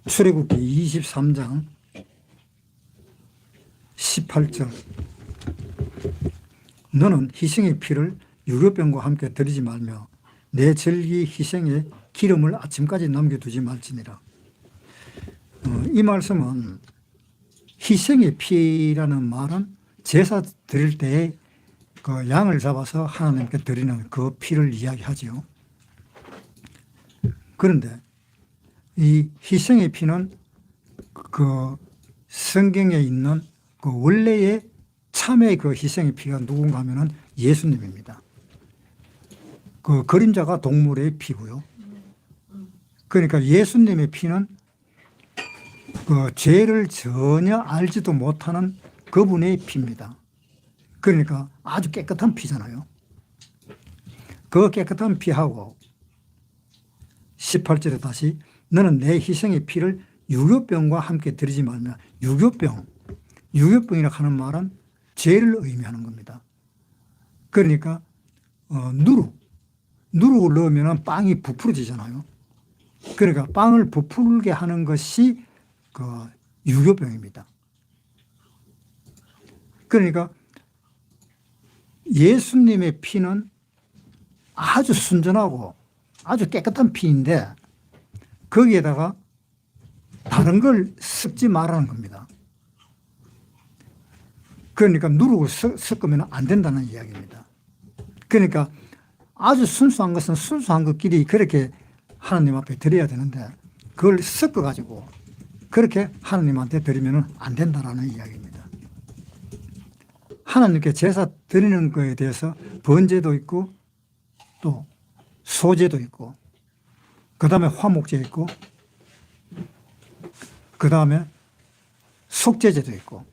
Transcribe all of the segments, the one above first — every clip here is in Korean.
출애굽기 23장 18절. 너는 희생의 피를 유교병과 함께 드리지 말며 내 절기 희생에 기름을 아침까지 남겨두지 말지니라. 이 말씀은 희생의 피라는 말은 제사 드릴 때에 그 양을 잡아서 하나님께 드리는 그 피를 이야기하지요. 그런데 이 희생의 피는 그 성경에 있는 그 원래의 참의 그 희생의 피가 누군가 하면은 예수님입니다. 그 그림자가 동물의 피고요. 그러니까 예수님의 피는 그 죄를 전혀 알지도 못하는 그분의 피입니다. 그러니까 아주 깨끗한 피잖아요. 그 깨끗한 피하고 18절에 다시 너는 내 희생의 피를 유교병과 함께 드리지 말며, 유교병이라고 하는 말은 죄를 의미하는 겁니다. 그러니까 누룩을 넣으면 빵이 부풀어지잖아요. 그러니까 빵을 부풀게 하는 것이 그 유교병입니다. 그러니까 예수님의 피는 아주 순전하고 아주 깨끗한 피인데 거기에다가 다른 걸 섞지 말라는 겁니다. 그러니까 누룩을 섞으면 안 된다는 이야기입니다. 그러니까 아주 순수한 것은 순수한 것끼리 그렇게 하나님 앞에 드려야 되는데 그걸 섞어가지고 그렇게 하나님한테 드리면 안 된다는 이야기입니다. 하나님께 제사 드리는 것에 대해서 번제도 있고 또 소제도 있고 그 다음에 화목제 있고 그 다음에 속죄제도 있고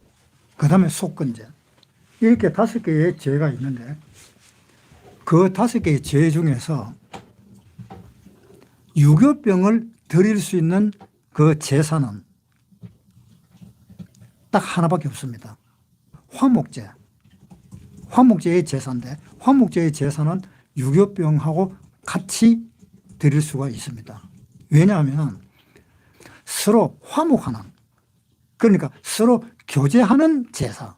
그 다음에 속건제, 이렇게 5개의 제가 있는데 그 5개의 제 중에서 유교병을 드릴 수 있는 그 제사는 딱 하나밖에 없습니다. 화목제의 제사인데 화목제의 제사는 유교병하고 같이 드릴 수가 있습니다. 왜냐하면 서로 화목하는, 그러니까 서로 교제하는 제사,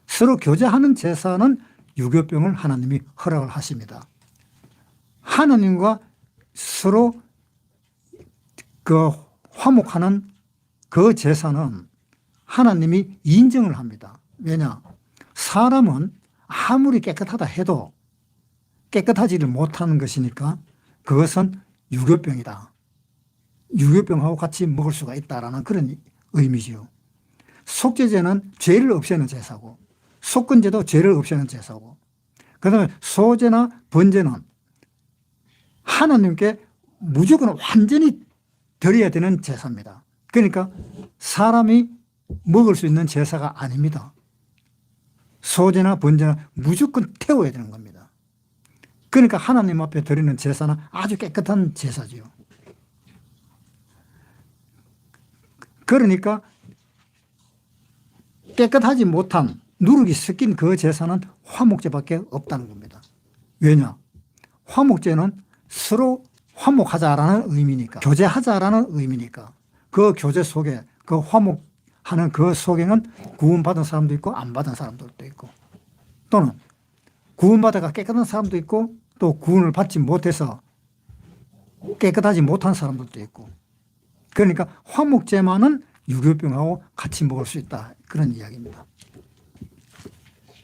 서로 교제하는 제사는 유교병을 하나님이 허락을 하십니다. 하나님과 서로 그 화목하는 그 제사는 하나님이 인정을 합니다. 왜냐? 사람은 아무리 깨끗하다 해도 깨끗하지를 못하는 것이니까 그것은 유교병이다. 유교병하고 같이 먹을 수가 있다라는 그런 의미지요. 속죄제는 죄를 없애는 제사고 속건제도 죄를 없애는 제사고 그 다음에 소제나 번제는 하나님께 무조건 완전히 드려야 되는 제사입니다. 그러니까 사람이 먹을 수 있는 제사가 아닙니다. 소제나 번제나 무조건 태워야 되는 겁니다. 그러니까 하나님 앞에 드리는 제사는 아주 깨끗한 제사지요. 그러니까 깨끗하지 못한 누룩이 섞인 그 제사는 화목제밖에 없다는 겁니다. 왜냐? 화목제는 서로 화목하자라는 의미니까, 교제하자라는 의미니까 그 교제 속에 그 화목하는 그 속에는 구원받은 사람도 있고 안 받은 사람들도 있고 또는 구원받아가 깨끗한 사람도 있고 또 구원을 받지 못해서 깨끗하지 못한 사람들도 있고 그러니까 화목제만은 유교병하고 같이 먹을 수 있다. 그런 이야기입니다.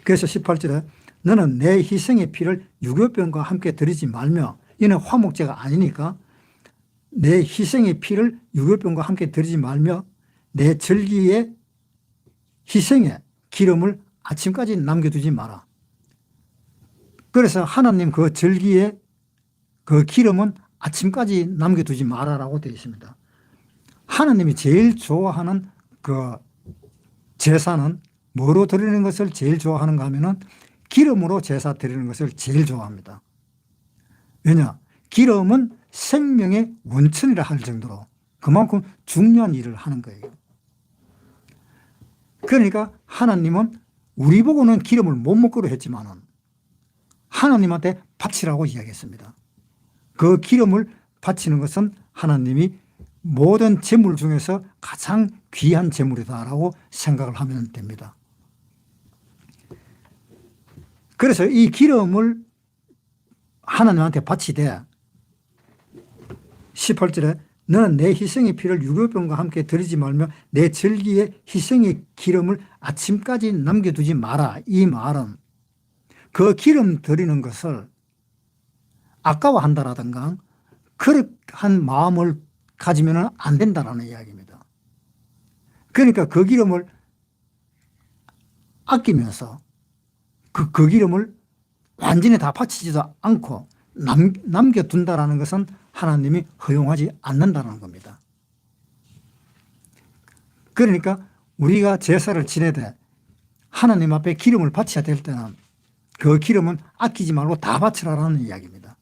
그래서 18절에 너는 내 희생의 피를 유교병과 함께 드리지 말며, 이는 화목제가 아니니까 내 희생의 피를 유교병과 함께 드리지 말며 내 절기의 희생의 기름을 아침까지 남겨두지 마라. 그래서 하나님 그 절기의 그 기름은 아침까지 남겨두지 마라라고 되어 있습니다. 하나님이 제일 좋아하는 그 제사는 뭐로 드리는 것을 제일 좋아하는가 하면은 기름으로 제사 드리는 것을 제일 좋아합니다. 왜냐? 기름은 생명의 원천이라 할 정도로 그만큼 중요한 일을 하는 거예요. 그러니까 하나님은 우리 보고는 기름을 못 먹기로 했지만은 하나님한테 바치라고 이야기했습니다. 그 기름을 바치는 것은 하나님이 모든 재물 중에서 가장 귀한 재물이다라고 생각을 하면 됩니다. 그래서 이 기름을 하나님한테 바치되 18절에 너는 내 희생의 피를 유교병과 함께 드리지 말며 내 절기에 희생의 기름을 아침까지 남겨두지 마라. 이 말은 그 기름 드리는 것을 아까워한다라든가 그런 마음을 가지면 안 된다라는 이야기입니다. 그러니까 그 기름을 아끼면서 그 기름을 완전히 다 바치지도 않고 남겨둔다라는 것은 하나님이 허용하지 않는다는 겁니다. 그러니까 우리가 제사를 지내되 하나님 앞에 기름을 바쳐야 될 때는 그 기름은 아끼지 말고 다 바치라라는 이야기입니다.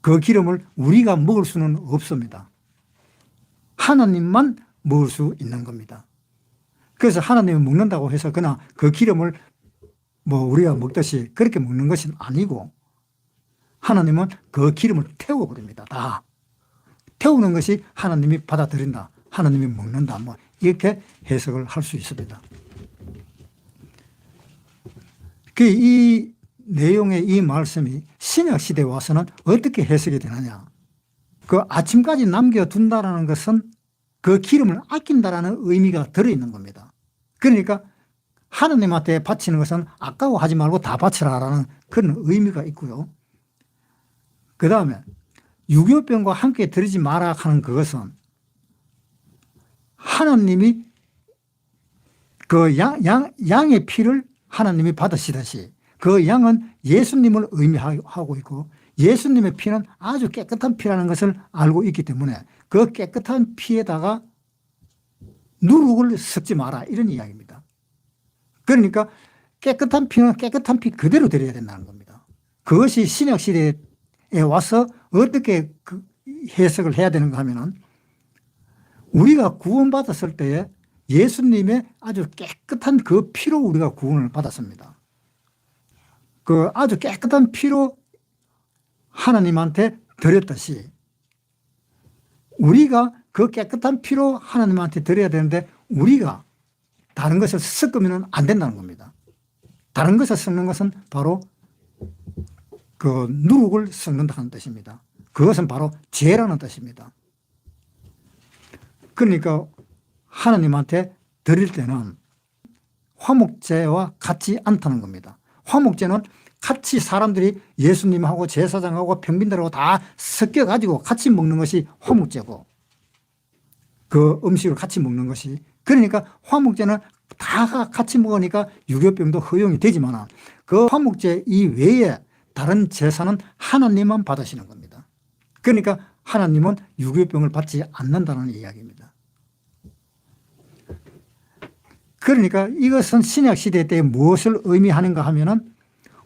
그 기름을 우리가 먹을 수는 없습니다. 하나님만 먹을 수 있는 겁니다. 그래서 하나님이 먹는다고 해서 그냥 그 기름을 우리가 먹듯이 그렇게 먹는 것은 아니고 하나님은 그 기름을 태워버립니다. 다. 태우는 것이 하나님이 받아들인다. 하나님이 먹는다. 이렇게 해석을 할 수 있습니다. 이 내용의 이 말씀이 신약 시대에 와서는 어떻게 해석이 되느냐. 그 아침까지 남겨둔다라는 것은 그 기름을 아낀다라는 의미가 들어있는 겁니다. 그러니까 하나님한테 바치는 것은 아까워하지 말고 다 바치라라는 그런 의미가 있고요. 그 다음에 유교병과 함께 드리지 마라 하는 그것은 하나님이 그 양의 피를 하나님이 받으시듯이 그 양은 예수님을 의미하고 있고 예수님의 피는 아주 깨끗한 피라는 것을 알고 있기 때문에 그 깨끗한 피에다가 누룩을 섞지 마라 이런 이야기입니다. 그러니까 깨끗한 피는 깨끗한 피 그대로 드려야 된다는 겁니다. 그것이 신약 시대에 와서 어떻게 해석을 해야 되는가 하면은 우리가 구원받았을 때에 예수님의 아주 깨끗한 그 피로 우리가 구원을 받았습니다. 그 아주 깨끗한 피로 하나님한테 드렸듯이 우리가 그 깨끗한 피로 하나님한테 드려야 되는데 우리가 다른 것을 섞으면 안 된다는 겁니다. 다른 것을 섞는 것은 바로 그 누룩을 섞는다는 뜻입니다. 그것은 바로 죄라는 뜻입니다. 그러니까 하나님한테 드릴 때는 화목제와 같지 않다는 겁니다. 화목제는 같이 사람들이 예수님하고 제사장하고 평민들하고 다 섞여가지고 같이 먹는 것이 화목제고 그 음식을 같이 먹는 것이 그러니까 화목제는 다 같이 먹으니까 유교병도 허용이 되지만 그 화목제 이외에 다른 제사는 하나님만 받으시는 겁니다. 그러니까 하나님은 유교병을 받지 않는다는 이야기입니다. 그러니까 이것은 신약시대 때 무엇을 의미하는가 하면은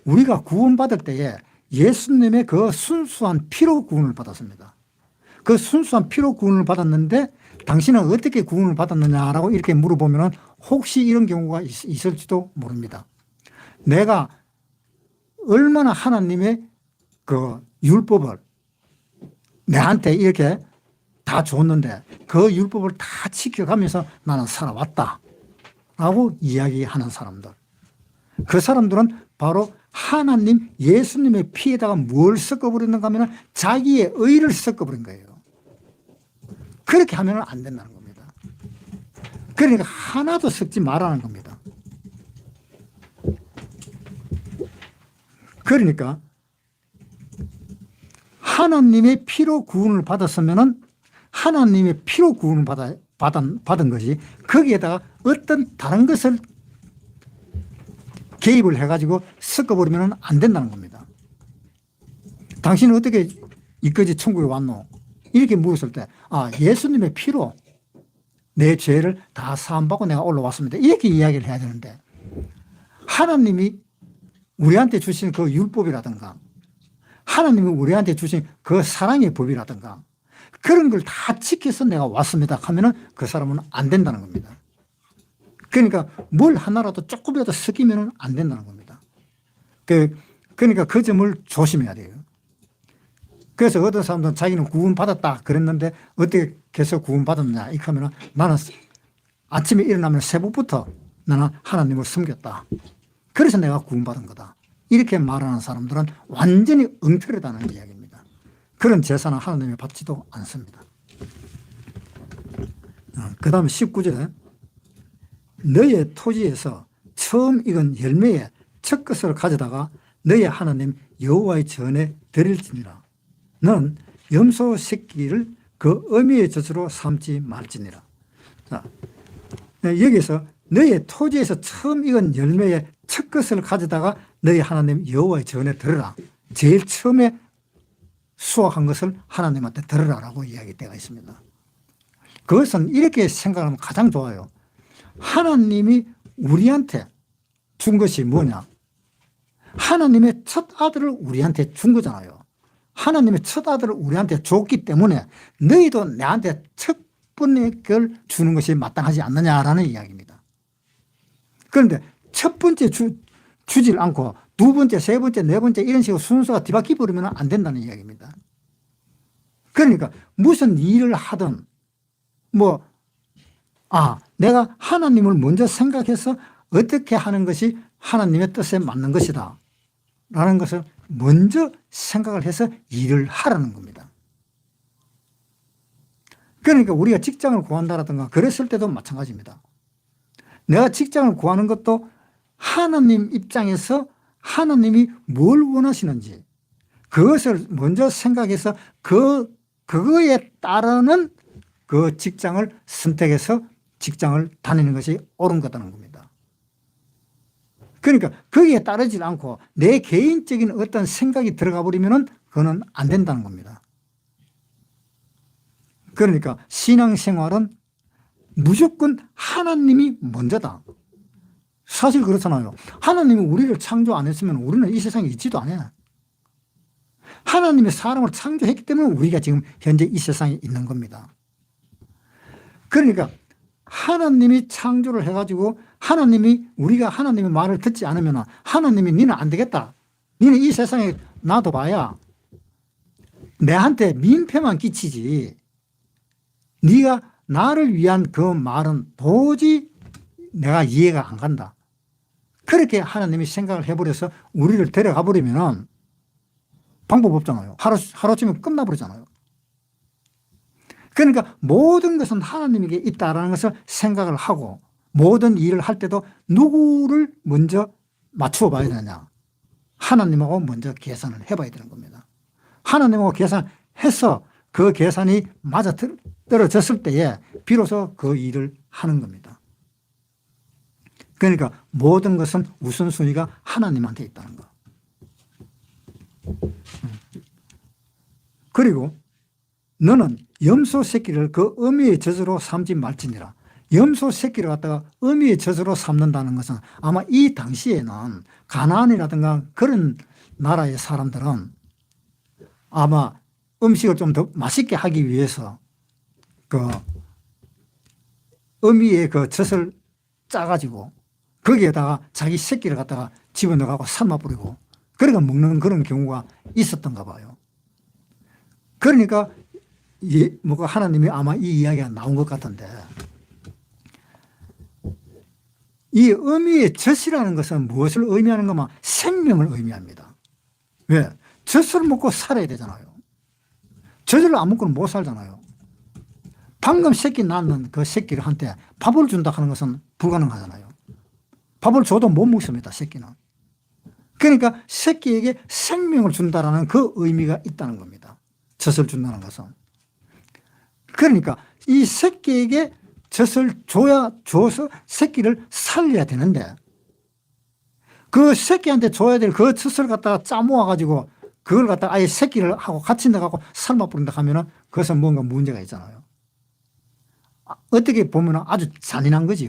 우리가 구원받을 때에 예수님의 그 순수한 피로 구원을 받았습니다. 그 순수한 피로 구원을 받았는데 당신은 어떻게 구원을 받았느냐라고 이렇게 물어보면 혹시 이런 경우가 있을지도 모릅니다. 내가 얼마나 하나님의 그 율법을 내한테 이렇게 다 줬는데 그 율법을 다 지켜가면서 나는 살아왔다 라고 이야기하는 사람들. 그 사람들은 바로 하나님 예수님의 피에다가 뭘 섞어버렸는가 하면 자기의 의를 섞어버린 거예요. 그렇게 하면 안 된다는 겁니다. 그러니까 하나도 섞지 말라는 겁니다. 그러니까 하나님의 피로 구원을 받았으면은 하나님의 피로 구원을 받은 것이 거기에다가 어떤 다른 것을 개입을 해가지고 섞어버리면 안 된다는 겁니다. 당신은 어떻게 이까지 천국에 왔노? 이렇게 물었을 때, 예수님의 피로 내 죄를 다 사함받고 내가 올라왔습니다. 이렇게 이야기를 해야 되는데, 하나님이 우리한테 주신 그 율법이라든가, 하나님이 우리한테 주신 그 사랑의 법이라든가, 그런 걸 다 지켜서 내가 왔습니다 하면은 그 사람은 안 된다는 겁니다. 그러니까 뭘 하나라도 조금이라도 섞이면 안 된다는 겁니다. 그러니까 그 점을 조심해야 돼요. 그래서 어떤 사람들은 자기는 구원받았다 그랬는데 어떻게 해서 구원받았냐 이렇게 하면 나는 아침에 일어나면 새벽부터 나는 하나님을 섬겼다. 그래서 내가 구원받은 거다. 이렇게 말하는 사람들은 완전히 엉터리다는 이야기입니다. 그런 제사는 하나님이 받지도 않습니다. 그 다음에 19절에 너의 토지에서 처음 익은 열매의 첫 것을 가져다가 너의 하나님 여호와의 전에 드릴지니라. 너는 염소 새끼를 그 어미의 젖으로 삼지 말지니라. 자, 여기서 너의 토지에서 처음 익은 열매의 첫 것을 가져다가 너희 하나님 여호와의 전에 들으라. 제일 처음에 수확한 것을 하나님한테 들으라라고 이야기되어 있습니다. 그것은 이렇게 생각하면 가장 좋아요. 하나님이 우리한테 준 것이 뭐냐? 하나님의 첫 아들을 우리한테 준 거잖아요. 하나님의 첫 아들을 우리한테 줬기 때문에 너희도 내한테 첫 번째 걸 주는 것이 마땅하지 않느냐라는 이야기입니다. 그런데 첫 번째 주질 않고 두 번째, 세 번째, 네 번째 이런 식으로 순서가 뒤바뀌어 버리면 안 된다는 이야기입니다. 그러니까 무슨 일을 하든 내가 하나님을 먼저 생각해서 어떻게 하는 것이 하나님의 뜻에 맞는 것이다 라는 것을 먼저 생각을 해서 일을 하라는 겁니다. 그러니까 우리가 직장을 구한다라든가 그랬을 때도 마찬가지입니다. 내가 직장을 구하는 것도 하나님 입장에서 하나님이 뭘 원하시는지 그것을 먼저 생각해서 그거에 따르는 그 직장을 선택해서 직장을 다니는 것이 옳은 거다는 겁니다. 그러니까 거기에 따르지 않고 내 개인적인 어떤 생각이 들어가 버리면 그거는 안 된다는 겁니다. 그러니까 신앙생활은 무조건 하나님이 먼저다. 사실 그렇잖아요. 하나님이 우리를 창조 안 했으면 우리는 이 세상에 있지도 않아요. 하나님이 사람을 창조했기 때문에 우리가 지금 현재 이 세상에 있는 겁니다. 그러니까 하나님이 창조를 해가지고 우리가 하나님의 말을 듣지 않으면 하나님이 니는 안 되겠다. 니는 이 세상에 놔둬봐야 내한테 민폐만 끼치지. 네가 나를 위한 그 말은 도저히 내가 이해가 안 간다. 그렇게 하나님이 생각을 해버려서 우리를 데려가 버리면 방법 없잖아요. 하루쯤에 끝나버리잖아요. 그러니까 모든 것은 하나님에게 있다라는 것을 생각을 하고 모든 일을 할 때도 누구를 먼저 맞추어 봐야 되느냐. 하나님하고 먼저 계산을 해봐야 되는 겁니다. 하나님하고 계산해서 그 계산이 맞아 떨어졌을 때에 비로소 그 일을 하는 겁니다. 그러니까 모든 것은 우선순위가 하나님한테 있다는 거. 그리고 너는 염소 새끼를 그 어미의 젖으로 삼지 말지니라. 염소 새끼를 갖다가 어미의 젖으로 삼는다는 것은 아마 이 당시에는 가나안이라든가 그런 나라의 사람들은 아마 음식을 좀 더 맛있게 하기 위해서 그 어미의 그 젖을 짜가지고 거기에다가 자기 새끼를 갖다가 집어넣어가고 삶아버리고 그러니까 먹는 그런 경우가 있었던가 봐요. 그러니까 하나님이 아마 이 이야기가 나온 것 같은데 이 어미의 젖이라는 것은 무엇을 의미하는 거면 생명을 의미합니다. 왜? 젖을 먹고 살아야 되잖아요. 젖을 안 먹고는 못 살잖아요. 방금 새끼 낳는 그 새끼한테 밥을 준다 하는 것은 불가능하잖아요. 밥을 줘도 못 먹습니다, 새끼는. 그러니까 새끼에게 생명을 준다라는 그 의미가 있다는 겁니다. 젖을 준다는 것은. 그러니까 이 새끼에게 젖을 줘서 새끼를 살려야 되는데 그 새끼한테 줘야 될 그 젖을 갖다가 짜모아가지고 그걸 갖다가 아예 새끼를 하고 같이 넣어갖고 삶아버린다 하면은 그것은 뭔가 문제가 있잖아요. 어떻게 보면 아주 잔인한 거지.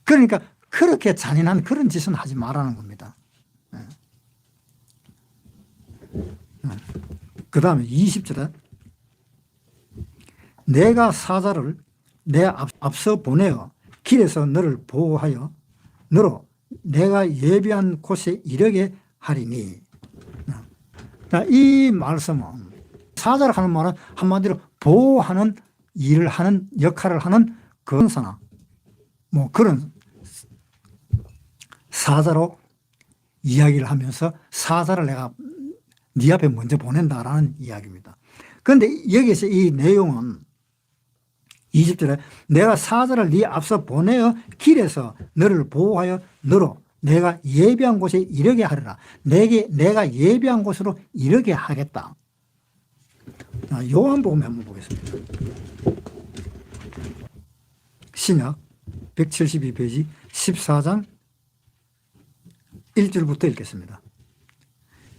그러니까 그렇게 잔인한 그런 짓은 하지 말라는 겁니다. 그 다음에 20절에 내가 사자를 내 앞서 보내어 길에서 너를 보호하여 너로 내가 예비한 곳에 이르게 하리니. 이 말씀은 사자를 하는 말은 한마디로 보호하는 일을 하는 역할을 하는 근사나 뭐 그런 사자로 이야기를 하면서 사자를 내가 네 앞에 먼저 보낸다라는 이야기입니다. 그런데 여기서 이 내용은 20절에 내가 사자를 네 앞서 보내어 길에서 너를 보호하여 너로 내가 예비한 곳에 이르게 하리라. 내가 예비한 곳으로 이르게 하겠다. 요한복음 한번 보겠습니다. 신약 172페이지 14장 1절부터 읽겠습니다.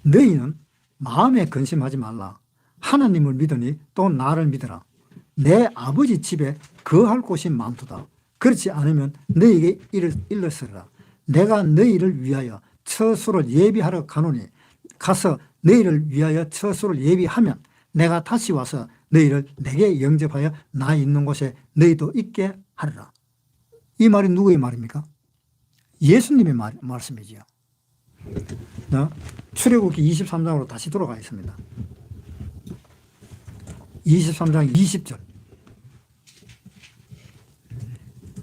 너희는 마음에 근심하지 말라. 하나님을 믿으니 또 나를 믿으라. 내 아버지 집에 거할 곳이 많도다. 그렇지 않으면 너희에게 일렀으리라. 내가 너희를 위하여 처소를 예비하러 가노니 가서 너희를 위하여 처소를 예비하면 내가 다시 와서 너희를 내게 영접하여 나 있는 곳에 너희도 있게 하리라. 이 말이 누구의 말입니까? 예수님의 말씀이지요. 출애굽기 23장으로 다시 돌아가겠습니다. 23장 20절.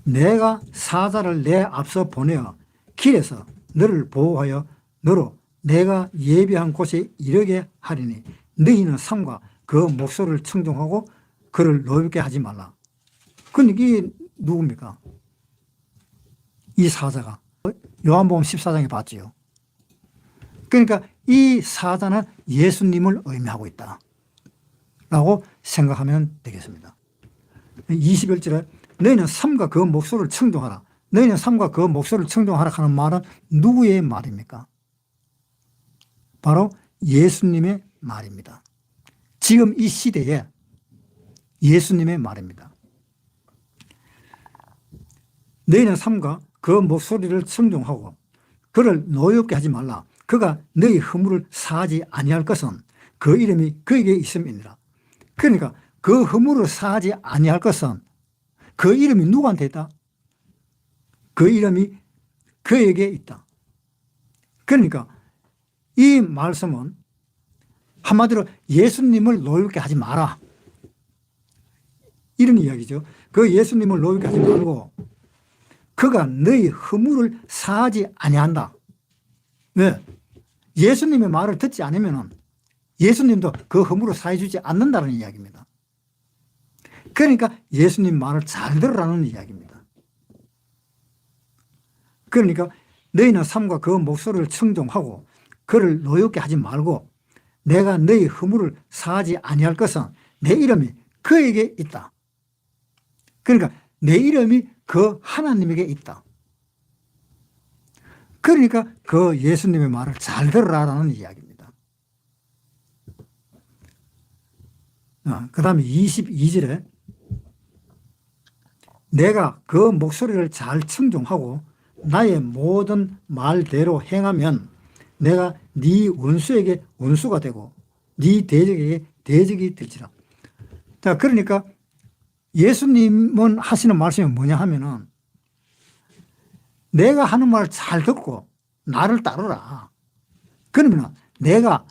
내가 사자를 내 앞서 보내어 길에서 너를 보호하여 너로 내가 예비한 곳에 이르게 하리니 너희는 삼가 그 목소리를 청종하고 그를 노엽게 하지 말라. 근데 이게 누굽니까? 이 사자가 요한복음 14장에 봤지요. 그러니까 이 사자는 예수님을 의미하고 있다 라고 생각하면 되겠습니다. 21절에 너희는 삼가 그 목소리를 청종하라. 너희는 삼가 그 목소리를 청종하라 하는 말은 누구의 말입니까? 바로 예수님의 말입니다. 지금 이 시대에 예수님의 말입니다. 너희는 삼가 그 목소리를 청종하고 그를 노엽게 하지 말라. 그가 너희 허물을 사하지 아니할 것은 그 이름이 그에게 있음이니라. 그러니까 그 허물을 사하지 아니할 것은 그 이름이 누구한테 있다? 그 이름이 그에게 있다. 그러니까 이 말씀은 한마디로 예수님을 노엽게 하지 마라 이런 이야기죠. 그 예수님을 노엽게 하지 말고 그가 너희 허물을 사하지 아니한다. 왜? 예수님의 말을 듣지 않으면 예수님도 그 허물을 사해 주지 않는다는 이야기입니다. 그러니까 예수님 말을 잘 들으라는 이야기입니다. 그러니까 너희는 삼가 그 목소리를 청종하고 그를 노엽게 하지 말고 내가 너희 허물을 사하지 아니할 것은 내 이름이 그에게 있다. 그러니까 내 이름이 그 하나님에게 있다. 그러니까 그 예수님의 말을 잘 들으라는 이야기입니다. 그 다음에 22절에 내가 그 목소리를 잘 청종하고 나의 모든 말대로 행하면 내가 네 원수에게 원수가 되고 네 대적에게 대적이 될지라. 자, 그러니까 예수님은 하시는 말씀이 뭐냐 하면은 내가 하는 말을 잘 듣고 나를 따르라. 그러면 내가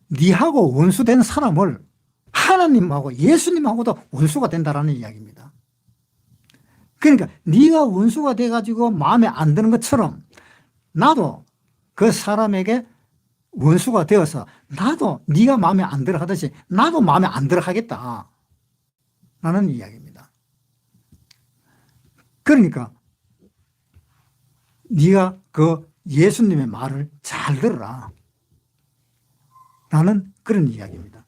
네하고 원수된 사람을 하나님하고 예수님하고도 원수가 된다라는 이야기입니다. 그러니까 네가 원수가 돼가지고 마음에 안 드는 것처럼 나도 그 사람에게 원수가 되어서 나도 네가 마음에 안 들어 하듯이 나도 마음에 안 들어 하겠다 라는 이야기입니다. 그러니까 네가 그 예수님의 말을 잘 들어라 라는 그런 이야기입니다.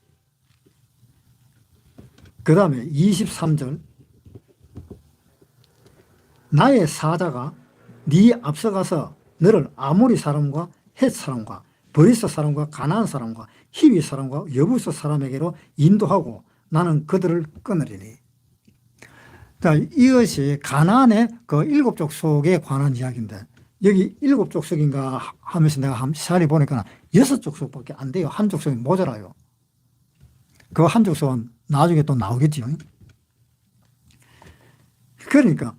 그 다음에 23절 나의 사자가 네 앞서가서 너를 아모리 사람과 헷 사람과 브리스 사람과 가나안 사람과 히비 사람과 여부스 사람에게로 인도하고 나는 그들을 끊으리니. 자, 이것이 가나안의 그 7족속에 관한 이야기인데 여기 7족속인가 하면서 내가 한번 자세히 보니까 6족속밖에 안 돼요. 한 족속이 모자라요. 그 한 족속은 나중에 또 나오겠지요. 그러니까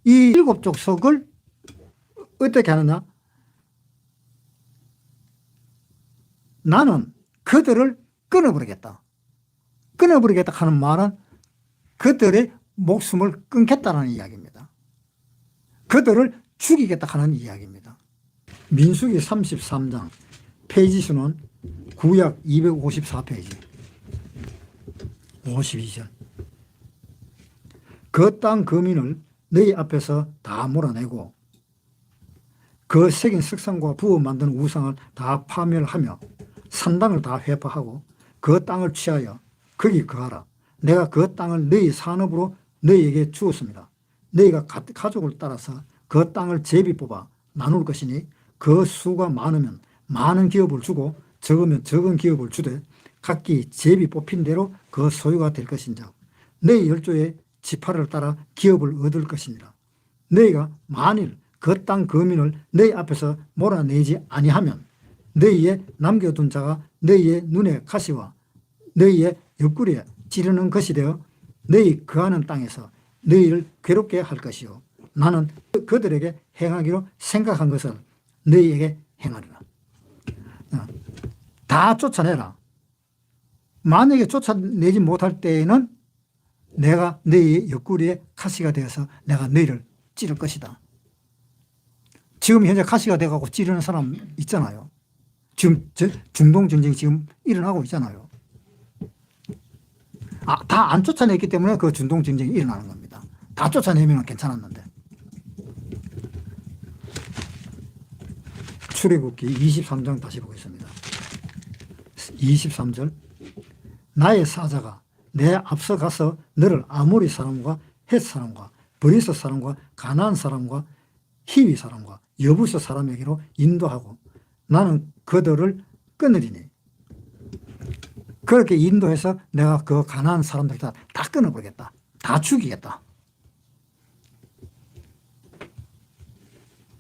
이 7족속을 어떻게 하느냐? 나는 그들을 끊어버리겠다. 끊어버리겠다 하는 말은 그들의 목숨을 끊겠다는 이야기입니다. 그들을 죽이겠다 하는 이야기입니다. 민수기 33장 페이지 수는 구약 254페이지 52절. 그 땅 거민을 너희 앞에서 다 몰아내고 그 새긴 석상과 부어 만든 우상을 다 파멸하며 산당을 다 회파하고 그 땅을 취하여 거기 거하라. 내가 그 땅을 너희 산업으로 너희에게 주었습니다. 너희가 가족을 따라서 그 땅을 제비 뽑아 나눌 것이니 그 수가 많으면 많은 기업을 주고 적으면 적은 기업을 주되 각기 제비 뽑힌 대로 그 소유가 될 것인즉 너희 열조의 지파를 따라 기업을 얻을 것이니라. 너희가 만일 그 땅 거민을 너희 앞에서 몰아내지 아니하면 너희의 남겨둔 자가 너희의 눈에 가시와 너희의 옆구리에 찌르는 것이 되어 너희 거하는 땅에서 너희를 괴롭게 할 것이요 나는 그들에게 행하기로 생각한 것을 너희에게 행하리라. 다 쫓아내라. 만약에 쫓아내지 못할 때에는 내가 너희의 옆구리에 가시가 되어서 내가 너희를 찌를 것이다. 지금 현재 가시가 되어가고 찌르는 사람 있잖아요. 지금 중동전쟁이 지금 일어나고 있잖아요. 다 안 쫓아냈기 때문에 그 중동전쟁이 일어나는 겁니다. 다 쫓아내면 괜찮았는데. 출애굽기 23장 다시 보겠습니다. 23절. 나의 사자가 내 앞서 가서 너를 아모리 사람과 헷 사람과 브리스 사람과 가나안 사람과 히위 사람과 여부스 사람에게로 인도하고 나는 그들을 끊으리니. 그렇게 인도해서 내가 그 가나안 사람들 다 끊어버리겠다. 다 죽이겠다.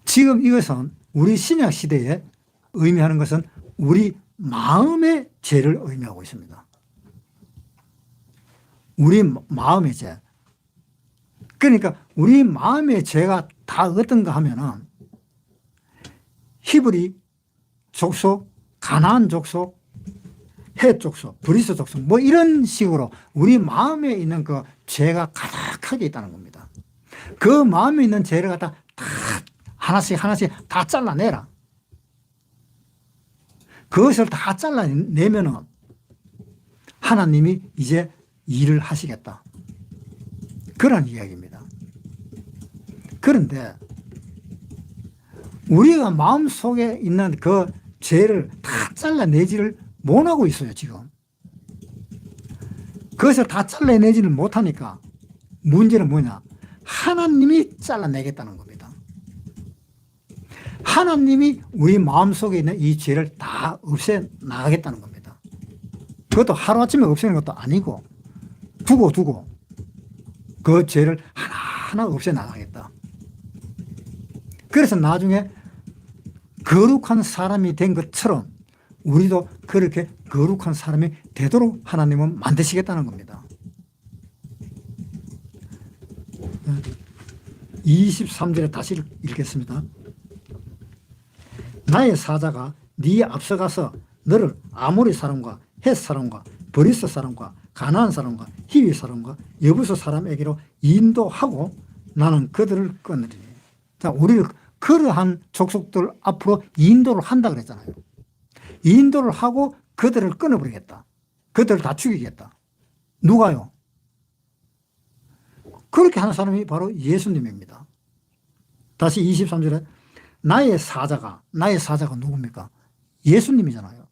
지금 이것은 우리 신약 시대에 의미하는 것은 우리 마음의 죄를 의미하고 있습니다. 우리 마음의 죄. 그러니까 우리 마음의 죄가 다 어떤가 하면은 히브리 족속, 가나안 족속, 헷 족속, 브리스 족속 뭐 이런 식으로 우리 마음에 있는 그 죄가 가득하게 있다는 겁니다. 그 마음에 있는 죄를 갖다 다 하나씩 다 잘라내라. 그것을 다 잘라내면은 하나님이 이제 일을 하시겠다. 그런 이야기입니다. 그런데 우리가 마음속에 있는 그 죄를 다 잘라내지를 못하고 있어요, 지금. 그것을 다 잘라내지를 못하니까 문제는 뭐냐? 하나님이 잘라내겠다는 겁니다. 하나님이 우리 마음속에 있는 이 죄를 다 없애 나가겠다는 겁니다. 그것도 하루아침에 없애는 것도 아니고 두고 그 죄를 하나하나 없애 나가겠다. 그래서 나중에 거룩한 사람이 된 것처럼 우리도 그렇게 거룩한 사람이 되도록 하나님은 만드시겠다는 겁니다. 23절에 다시 읽겠습니다. 나의 사자가 네 앞서가서 너를 아모리 사람과 헷 사람과 브리스 사람과 가나안 사람과 히위 사람과 여부스 사람에게로 인도하고 나는 그들을 끊으리니. 자, 우리를 그러한 족속들 앞으로 인도를 한다 그랬잖아요. 인도를 하고 그들을 끊어버리겠다. 그들을 다 죽이겠다. 누가요? 그렇게 하는 사람이 바로 예수님입니다. 다시 23절에 나의 사자가 누굽니까? 예수님이잖아요.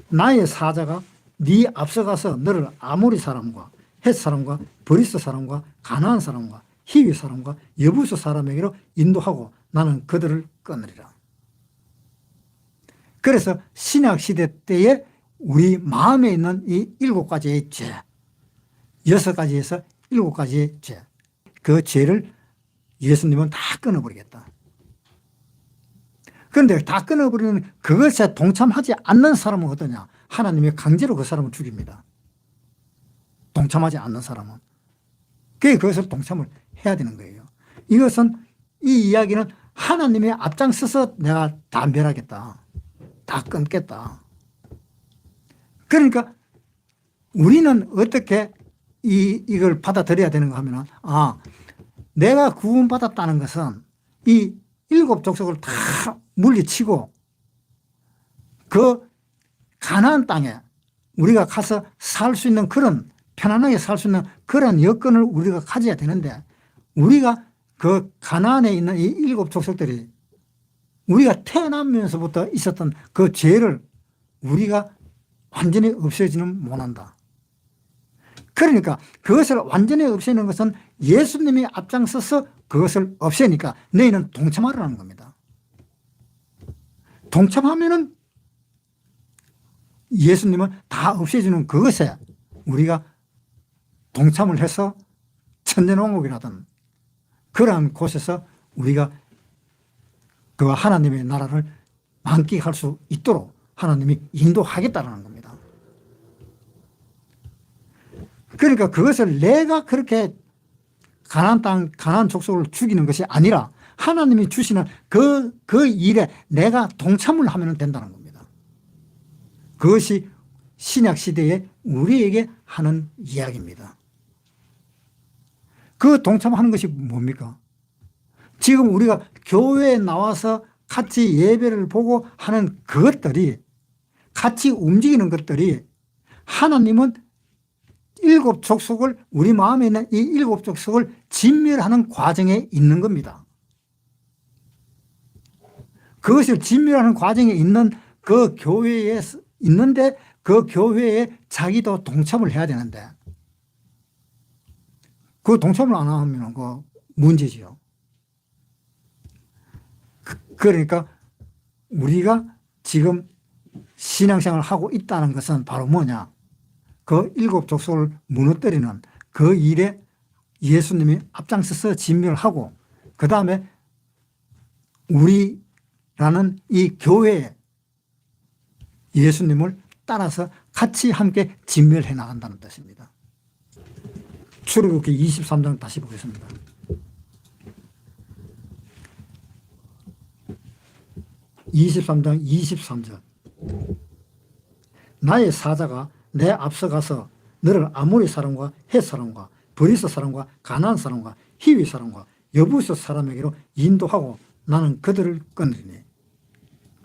나의 사자가 네 앞서가서 너를 아모리 사람과 헷 사람과 브리스 사람과 가나안 사람과 히위 사람과 여부스 사람에게로 인도하고 나는 그들을 끊으리라. 그래서 신약 시대 때에 우리 마음에 있는 이 7가지의 죄, 6가지에서 7가지의 죄, 그 죄를 예수님은 다 끊어버리겠다. 그런데 다 끊어버리는 그것에 동참하지 않는 사람은 어떠냐? 하나님이 강제로 그 사람을 죽입니다. 동참하지 않는 사람은. 그것을 동참을 해야 되는 거예요. 이것은, 이 이야기는 하나님의 앞장서서 내가 다 멸하겠다. 다 끊겠다. 그러니까 우리는 어떻게 이걸 받아들여야 되는가 하면은, 내가 구원받았다는 것은 이 7족속을 다 물리치고 그 가나안 땅에 우리가 가서 살 수 있는 그런, 편안하게 살 수 있는 그런 여건을 우리가 가져야 되는데, 우리가 그 가나안에 있는 이 7족속들이 우리가 태어나면서부터 있었던 그 죄를 우리가 완전히 없애지는 못한다. 그러니까 그것을 완전히 없애는 것은 예수님이 앞장서서 그것을 없애니까 너희는 동참하라는 겁니다. 동참하면은 예수님은 다 없애주는 그것에 우리가 동참을 해서 천년왕국이라든 그러한 곳에서 우리가 그 하나님의 나라를 만끽할 수 있도록 하나님이 인도하겠다는 겁니다. 그러니까 그것을 내가 그렇게 가나안 땅, 가나안 족속을 죽이는 것이 아니라 하나님이 주시는 그 일에 내가 동참을 하면 된다는 겁니다. 그것이 신약 시대에 우리에게 하는 이야기입니다. 그 동참하는 것이 뭡니까? 지금 우리가 교회에 나와서 같이 예배를 보고 하는 그것들이, 같이 움직이는 것들이 하나님은 7족속을, 우리 마음에 있는 이 7족속을 진멸하는 과정에 있는 겁니다. 그것을 진멸하는 과정에 있는 그 교회에 있는데 그 교회에 자기도 동참을 해야 되는데 그 동참을 안 하면 그 문제지요. 그러니까 우리가 지금 신앙생활을 하고 있다는 것은 바로 뭐냐? 그 7족속을 무너뜨리는 그 일에 예수님이 앞장서서 진멸하고 그 다음에 우리라는 이 교회에 예수님을 따라서 같이 함께 진멸해 나간다는 뜻입니다. 출애굽기 23장 다시 보겠습니다. 23장 23절. 나의 사자가 내 앞서 가서 너를 아모리 사람과 헷 사람과 브리스 사람과 가나안 사람과 히위 사람과 여부스 사람에게로 인도하고 나는 그들을 끊으리니.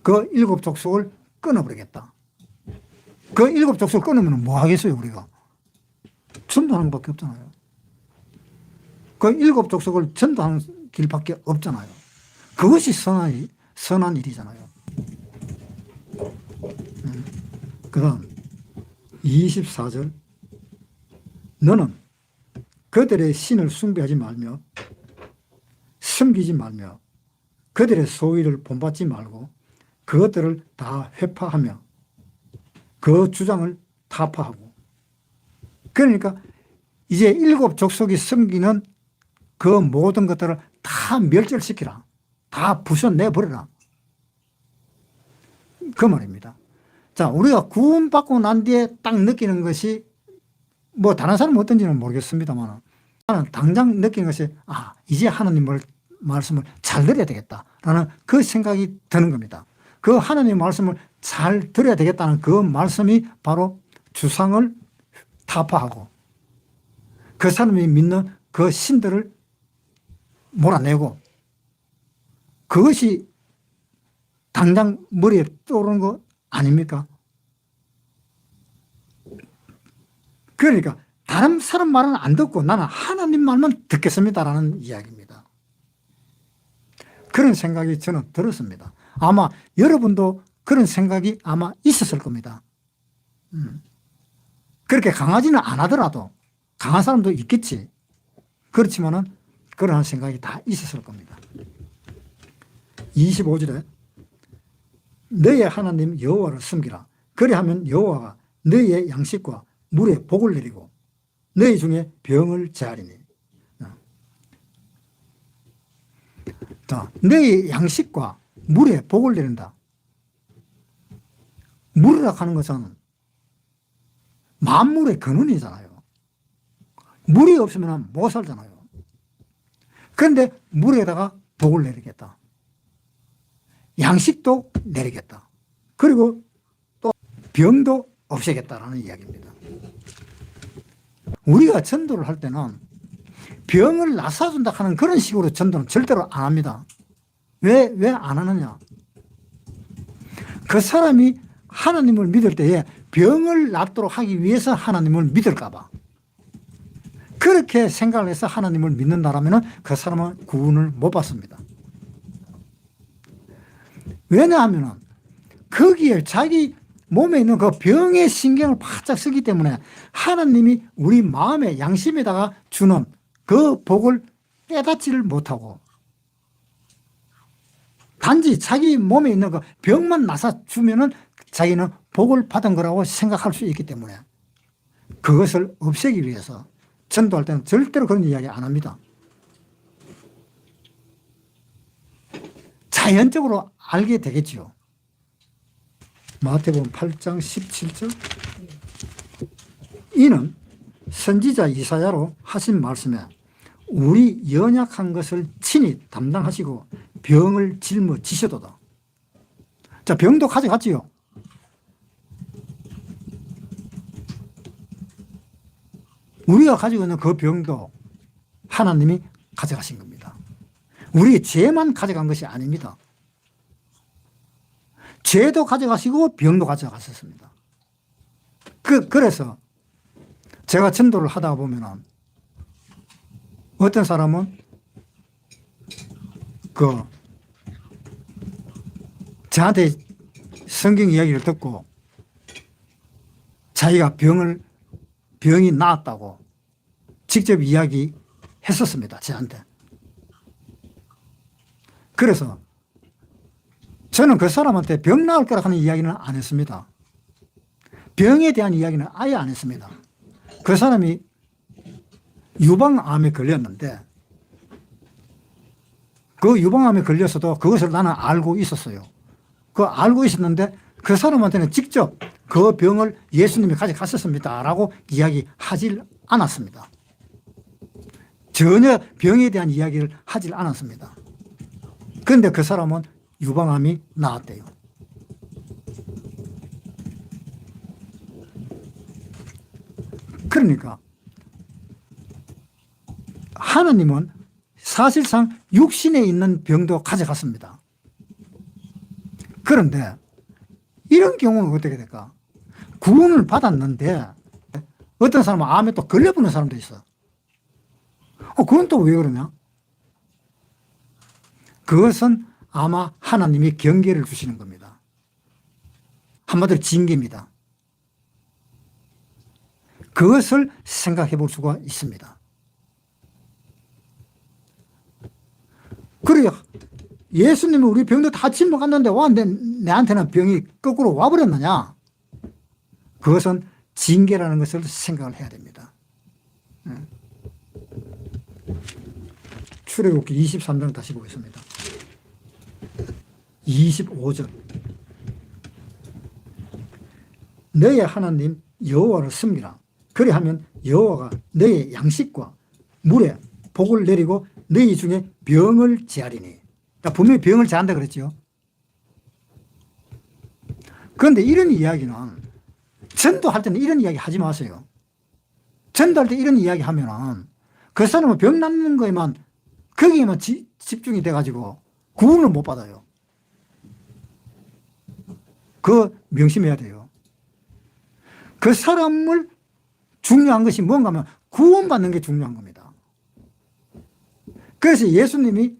그 7족속을 끊어버리겠다. 그 7족속을 끊으면 뭐 하겠어요 우리가? 전도하는 것밖에 없잖아요. 그 7족속을 전도하는 길밖에 없잖아요. 그것이 선한 일이잖아요. 그 다음 24절. 너는 그들의 신을 숭배하지 말며 섬기지 말며 그들의 소위를 본받지 말고 그것들을 다 회파하며 그 주장을 타파하고. 그러니까 이제 7족속이 섬기는 그 모든 것들을 다 멸절시키라. 다 부숴내버려라. 그 말입니다. 자, 우리가 구원받고 난 뒤에 딱 느끼는 것이 뭐 다른 사람은 어떤지는 모르겠습니다만 나는 당장 느끼는 것이 이제 하나님의 말씀을 잘 들어야 되겠다라는 그 생각이 드는 겁니다. 그 하나님의 말씀을 잘 들어야 되겠다는 그 말씀이 바로 주상을 타파하고 그 사람이 믿는 그 신들을 몰아내고 그것이 당장 머리에 떠오르는 거 아닙니까? 그러니까 다른 사람 말은 안 듣고 나는 하나님 말만 듣겠습니다라는 이야기입니다. 그런 생각이 저는 들었습니다. 아마 여러분도 그런 생각이 아마 있었을 겁니다. 그렇게 강하지는 않아더라도 강한 사람도 있겠지. 그렇지만은 그러한 생각이 다 있었을 겁니다. 25절에 너의 하나님 여호와를 섬기라. 그리하면 여호와가 너의 양식과 물에 복을 내리고 너희 중에 병을 제하리니. 자, 너희 양식과 물에 복을 내린다. 물이라 하는 것은 만물의 근원이잖아요. 물이 없으면 못 살잖아요. 그런데 물에다가 복을 내리겠다. 양식도 내리겠다. 그리고 또 병도 없애겠다라는 이야기입니다. 우리가 전도를 할 때는 병을 낫아준다 하는 그런 식으로 전도는 절대로 안 합니다. 왜 안 하느냐? 그 사람이 하나님을 믿을 때에 병을 낫도록 하기 위해서 하나님을 믿을까 봐. 그렇게 생각을 해서 하나님을 믿는다라면 그 사람은 구원을 못 받습니다. 왜냐하면 거기에 자기 몸에 있는 그 병의 신경을 바짝 쓰기 때문에 하나님이 우리 마음의 양심에다가 주는 그 복을 깨닫지를 못하고 단지 자기 몸에 있는 그 병만 나사 주면은 자기는 복을 받은 거라고 생각할 수 있기 때문에 그것을 없애기 위해서 전도할 때는 절대로 그런 이야기 안 합니다. 자연적으로 알게 되겠지요. 마태복음 8장 17절 이는 선지자 이사야로 하신 말씀에 우리 연약한 것을 친히 담당하시고 병을 짊어지셔도다. 자, 병도 가져갔지요. 우리가 가지고 있는 그 병도 하나님이 가져가신 겁니다. 우리 죄만 가져간 것이 아닙니다. 죄도 가져가시고 병도 가져가셨습니다. 그래서 제가 전도를 하다 보면은 어떤 사람은 저한테 성경 이야기를 듣고 자기가 병이 나았다고 직접 이야기했었습니다. 저한테. 그래서 저는 그 사람한테 병 나을 거라 하는 이야기는 안 했습니다. 병에 대한 이야기는 아예 안 했습니다. 그 사람이 유방암에 걸렸는데 그 유방암에 걸려서도 그것을 나는 알고 있었어요. 알고 있었는데 그 사람한테는 직접 그 병을 예수님이 가져갔었습니다 라고 이야기하지 않았습니다. 전혀 병에 대한 이야기를 하지 않았습니다. 그런데 그 사람은 유방암이 나았대요. 그러니까 하나님은 사실상 육신에 있는 병도 가져갔습니다. 그런데 이런 경우는 어떻게 될까? 구원을 받았는데 어떤 사람은 암에 또 걸려보는 사람도 있어. 그건 또 왜 그러냐? 그것은 아마 하나님이 경계를 주시는 겁니다. 한마디로 징계입니다. 그것을 생각해 볼 수가 있습니다. 그래요. 예수님이 우리 병도 다 짊어갔는데 왜 내한테는 병이 거꾸로 와버렸느냐? 그것은 징계라는 것을 생각을 해야 됩니다. 출애굽기 23장 다시 보겠습니다. 25절 너의 하나님 여호와를 섬기라. 그리하면 여호와가 너의 양식과 물에 복을 내리고 너희 중에 병을 제하리니. 분명히 병을 제한다 그랬죠. 그런데 이런 이야기는 전도할 때는 이런 이야기 하지 마세요. 전도할 때 이런 이야기 하면은 그 사람은 병 낫는 거에만 거기에만 집중이 돼가지고 구원을 못 받아요. 그거 명심해야 돼요. 그 사람을 중요한 것이 뭔가 하면 구원받는 게 중요한 겁니다. 그래서 예수님이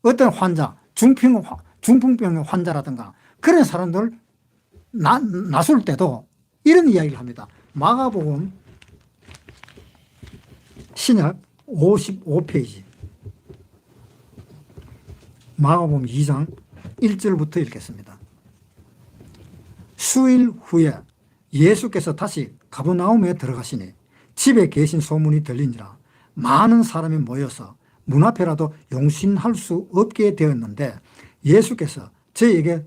어떤 환자, 중풍병의 환자라든가 그런 사람들을 나설 때도 이런 이야기를 합니다. 마가복음 신약 55페이지 마가복음 2장 1절부터 읽겠습니다. 수일 후에 예수께서 다시 가버나움에 들어가시니 집에 계신 소문이 들린지라 많은 사람이 모여서 문 앞에라도 용신할 수 없게 되었는데 예수께서 저에게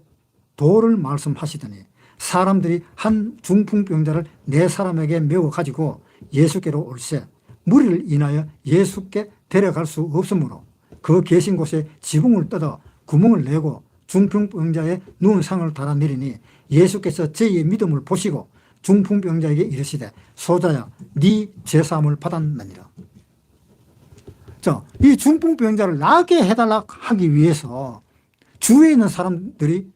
도를 말씀하시더니 사람들이 한 중풍병자를 네 사람에게 메워 가지고 예수께로 올세 무리를 인하여 예수께 데려갈 수 없으므로 그 계신 곳에 지붕을 뜯어 구멍을 내고 중풍병자의 누운 상을 달아 내리니 예수께서 저희의 믿음을 보시고 중풍병자에게 이르시되 소자야 네 죄사함을 받았느니라. 자, 이 중풍병자를 낫게 해달라 하기 위해서 주위에 있는 사람들이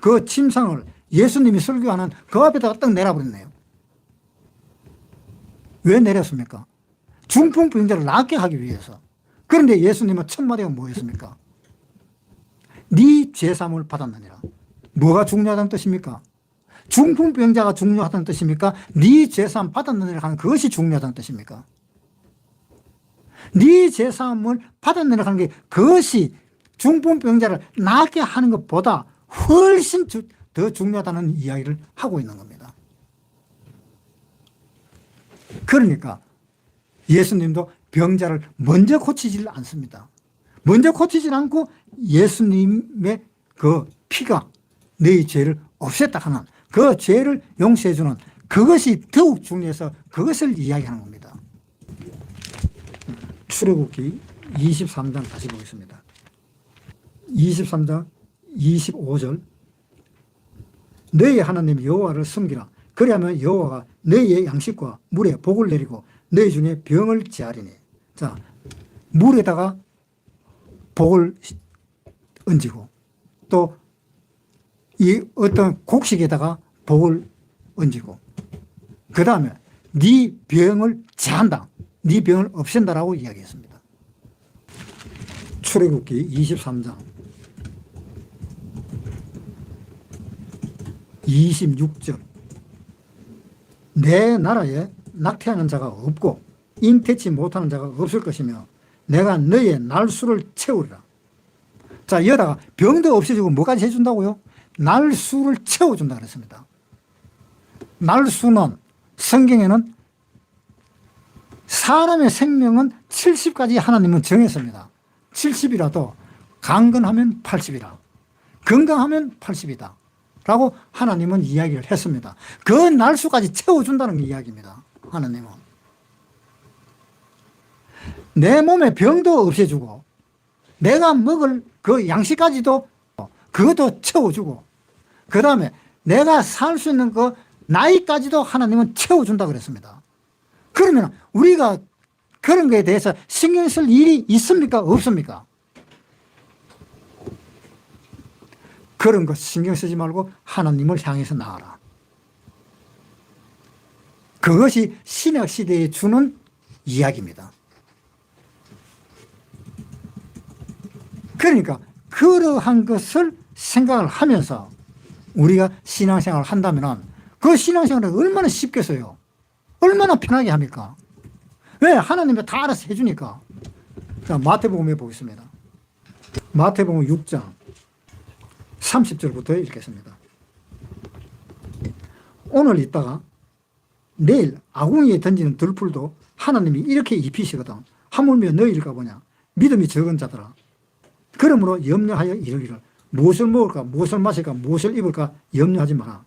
그 침상을 예수님이 설교하는 그 앞에다가 딱 내려버렸네요. 왜 내렸습니까? 중풍병자를 낫게 하기 위해서. 그런데 예수님은 첫 마디가 뭐였습니까? 네 죄사함을 받았느니라. 뭐가 중요하다는 뜻입니까? 중풍병자가 중요하다는 뜻입니까? 네 죄사함 받았느니라 하는 그것이 중요하다는 뜻입니까? 네 죄사함을 받았느니라 하는 게 그것이 중풍병자를 낫게 하는 것보다 훨씬 더 중요하다는 이야기를 하고 있는 겁니다. 그러니까 예수님도 병자를 먼저 고치질 않습니다. 먼저 고치질 않고 예수님의 그 피가 너희 죄를 없앴다 하는 그 죄를 용서해 주는 그것이 더욱 중요해서 그것을 이야기하는 겁니다. 출애굽기 23장 다시 보겠습니다. 23장 25절 너희 하나님 여호와를 섬기라. 그리하면 여호와가 너희의 양식과 물에 복을 내리고 너희 중에 병을 제하리니. 자, 물에다가 복을 얹고 또 이 어떤 곡식에다가 복을 얹고 그 다음에 네 병을 제한다. 네 병을 없앤다라고 이야기했습니다. 출애굽기 23장 26절 내 나라에 낙태하는 자가 없고 잉태치 못하는 자가 없을 것이며 내가 너희의 날수를 채우리라. 자, 여기다가 병도 없애주고 뭐까지 해준다고요? 날수를 채워준다 그랬습니다. 날수는 성경에는 사람의 생명은 70까지 하나님은 정했습니다. 70이라도 강건하면 80이라. 건강하면 80이다. 라고 하나님은 이야기를 했습니다. 그 날수까지 채워준다는 게 이야기입니다. 하나님은. 내 몸에 병도 없애주고 내가 먹을 그 양식까지도 그것도 채워주고 그 다음에 내가 살 수 있는 그 나이까지도 하나님은 채워준다 그랬습니다. 그러면 우리가 그런 거에 대해서 신경 쓸 일이 있습니까? 없습니까? 그런 거 신경 쓰지 말고 하나님을 향해서 나아라. 그것이 신약 시대에 주는 이야기입니다. 그러니까 그러한 것을 생각을 하면서 우리가 신앙생활을 한다면 그 신앙생활을 얼마나 쉽겠어요? 얼마나 편하게 합니까? 왜? 하나님이 다 알아서 해주니까. 자, 마태복음에 보겠습니다. 마태복음 6장 30절부터 읽겠습니다. 오늘 있다가 내일 아궁이에 던지는 들풀도 하나님이 이렇게 입히시거든. 하물며 너희일까 보냐. 믿음이 적은 자들아. 그러므로 염려하여 이르기를 무엇을 먹을까 무엇을 마실까 무엇을 입을까 염려하지 마라.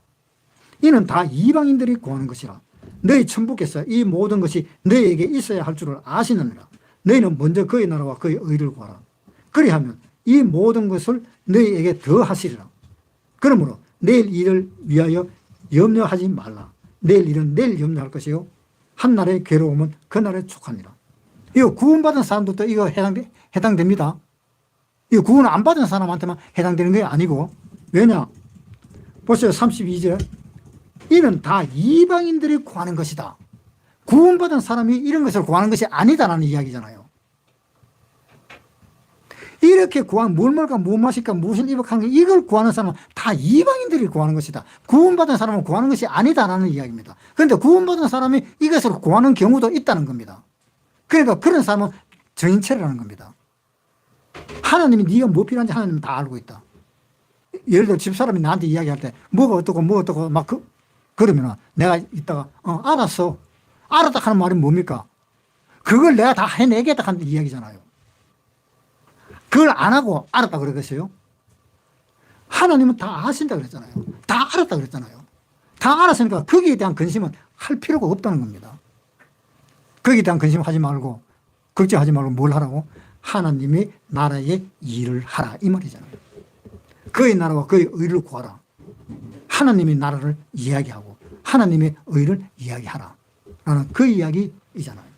이는 다 이방인들이 구하는 것이라. 너희 천부께서 이 모든 것이 너희에게 있어야 할 줄을 아시느니라. 너희는 먼저 그의 나라와 그의 의를 구하라. 그리하면 이 모든 것을 너희에게 더 하시리라. 그러므로 내일 일을 위하여 염려하지 말라. 내일 일은 내일 염려할 것이요 한 날의 괴로움은 그 날에 족하니라. 이거 구원받은 사람들도 이거 해당됩니다. 이 구원 안 받은 사람한테만 해당되는 게 아니고, 왜냐? 보세요. 32절. 이는 다 이방인들이 구하는 것이다. 구원받은 사람이 이런 것을 구하는 것이 아니다라는 이야기잖아요. 이렇게 구하는 뭘 먹을까, 뭘 마실까, 무엇을 입을까 하는 이걸 구하는 사람은 다 이방인들이 구하는 것이다. 구원받은 사람은 구하는 것이 아니다라는 이야기입니다. 그런데 구원받은 사람이 이것을 구하는 경우도 있다는 겁니다. 그러니까 그런 사람은 정인체라는 겁니다. 하나님이 네가 뭐 필요한지 하나님은 다 알고 있다. 예를 들어 집사람이 나한테 이야기할 때 뭐가 어떻고 막 그러면 내가 이따가 알았어. 알았다 하는 말이 뭡니까? 그걸 내가 다 해내겠다 하는 이야기잖아요. 그걸 안 하고 알았다 그러겠어요? 하나님은 다 아신다 그랬잖아요. 다 알았다 그랬잖아요. 다 알았으니까 거기에 대한 근심은 할 필요가 없다는 겁니다. 거기에 대한 근심하지 말고 걱정하지 말고 뭘 하라고? 하나님의 나라의 일을 하라 이 말이잖아요. 그의 나라와 그의 의를 구하라. 하나님의 나라를 이야기하고 하나님의 의를 이야기하라 라는 그 이야기이잖아요.